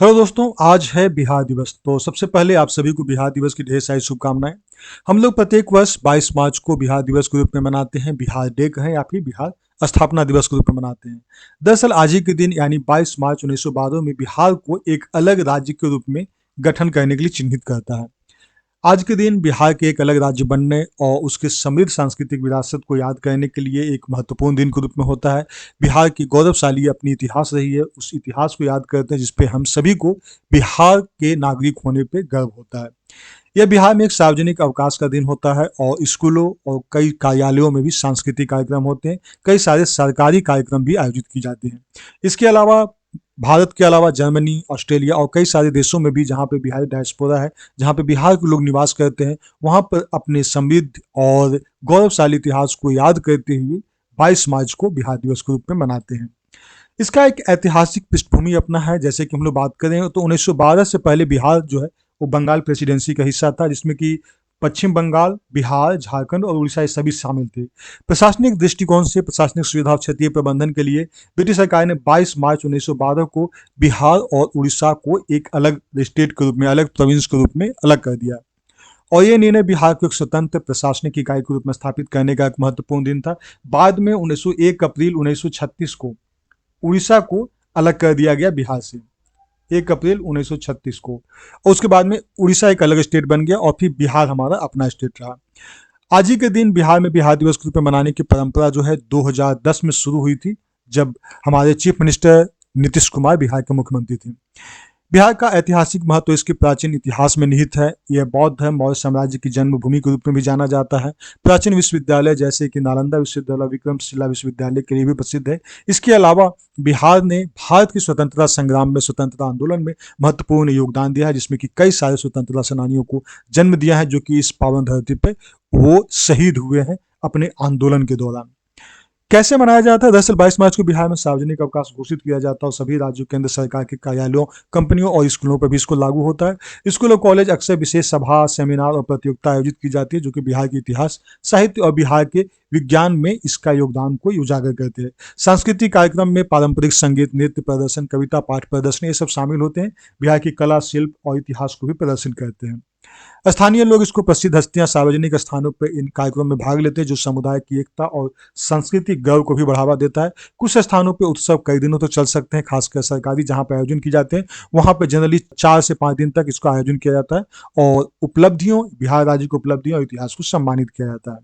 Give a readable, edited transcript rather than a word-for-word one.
Hello दोस्तों, आज है बिहार दिवस। तो सबसे पहले आप सभी को बिहार दिवस की ढेर सारी शुभकामनाएं। हम लोग प्रत्येक वर्ष 22 मार्च को बिहार दिवस के रूप में मनाते हैं। बिहार डे कहें या फिर बिहार स्थापना दिवस के रूप में मनाते हैं। दरअसल आज ही के दिन यानी 22 मार्च 1912 में बिहार को एक अलग राज्य के रूप में गठन करने के लिए चिन्हित करता है। आज के दिन बिहार के एक अलग राज्य बनने और उसके समृद्ध सांस्कृतिक विरासत को याद करने के लिए एक महत्वपूर्ण दिन के रूप में होता है। बिहार की गौरवशाली अपनी इतिहास रही है, उस इतिहास को याद करते हैं जिस पे हम सभी को बिहार के नागरिक होने पे गर्व होता है। यह बिहार में एक सार्वजनिक अवकाश का दिन होता है और स्कूलों और कई कार्यालयों में भी सांस्कृतिक कार्यक्रम होते हैं। कई सारे सरकारी कार्यक्रम भी आयोजित किए जाते हैं। इसके अलावा भारत के अलावा जर्मनी, ऑस्ट्रेलिया और कई सारे देशों में भी जहाँ पे बिहारी डायस्पोरा है, जहाँ पे बिहार के लोग निवास करते हैं, वहाँ पर अपने समृद्ध और गौरवशाली इतिहास को याद करते हुए 22 मार्च को बिहार दिवस के रूप में मनाते हैं। इसका एक ऐतिहासिक पृष्ठभूमि अपना है। जैसे कि हम लोग बात करें तो 1912 से पहले बिहार जो है वो बंगाल प्रेसिडेंसी का हिस्सा था, जिसमें कि पश्चिम बंगाल, बिहार, झारखंड और उड़ीसा ये सभी शामिल थे। प्रशासनिक दृष्टिकोण से प्रशासनिक सुविधा और क्षेत्रीय प्रबंधन के लिए ब्रिटिश सरकार ने 22 मार्च 1912 को बिहार और उड़ीसा को एक अलग स्टेट के रूप में, अलग प्रोविंस के रूप में अलग कर दिया। और ये निर्णय बिहार को एक स्वतंत्र प्रशासनिक इकाई के रूप में स्थापित करने का एक महत्वपूर्ण दिन था। बाद में 1 अप्रैल 1936 को उड़ीसा को अलग कर दिया गया बिहार से, 1 अप्रैल 1936 को। और उसके बाद में उड़ीसा एक अलग स्टेट बन गया और फिर बिहार हमारा अपना स्टेट रहा। आज ही के दिन बिहार में बिहार दिवस के रूप में मनाने की परंपरा जो है 2010 में शुरू हुई थी, जब हमारे चीफ मिनिस्टर नीतीश कुमार बिहार के मुख्यमंत्री थे। बिहार का ऐतिहासिक महत्व इसके प्राचीन इतिहास में निहित है। यह बौद्ध धर्म और साम्राज्य की जन्मभूमि के रूप में भी जाना जाता है। प्राचीन विश्वविद्यालय जैसे कि नालंदा विश्वविद्यालय, विक्रमशिला विश्वविद्यालय के लिए भी प्रसिद्ध है। इसके अलावा बिहार ने भारत की स्वतंत्रता संग्राम में, स्वतंत्रता आंदोलन में महत्वपूर्ण योगदान दिया है, जिसमें कि कई सारे स्वतंत्रता सेनानियों को जन्म दिया है, जो कि इस पावन धरती पर वो शहीद हुए हैं अपने आंदोलन के दौरान। कैसे मनाया जाता है? दरअसल 22 मार्च को बिहार में सार्वजनिक अवकाश घोषित किया जाता है और सभी राज्यों, केंद्र सरकार के कार्यालयों, कंपनियों और स्कूलों पर भी इसको लागू होता है। स्कूल और कॉलेज अक्सर विशेष सभा, सेमिनार और प्रतियोगिता आयोजित की जाती है, जो कि बिहार के इतिहास, साहित्य और बिहार के विज्ञान में इसका योगदान को उजागर करते हैं। सांस्कृतिक कार्यक्रम में पारंपरिक संगीत, नृत्य प्रदर्शन, कविता पाठ प्रदर्शन ये सब शामिल होते हैं। बिहार की कला, शिल्प और इतिहास को भी प्रदर्शन करते हैं। स्थानीय लोग इसको प्रसिद्ध हस्तियां सार्वजनिक स्थानों पर इन कार्यक्रमों में भाग लेते हैं, जो समुदाय की एकता और सांस्कृतिक गौरव को भी बढ़ावा देता है। कुछ स्थानों पे उत्सव कई दिनों तक चल सकते हैं, खासकर सरकारी जहाँ पे आयोजन किए जाते हैं, वहाँ पे जनरली 4 से 5 दिन तक इसका आयोजन किया जाता है और उपलब्धियों, बिहार राज्य की उपलब्धियों और इतिहास को सम्मानित किया जाता है।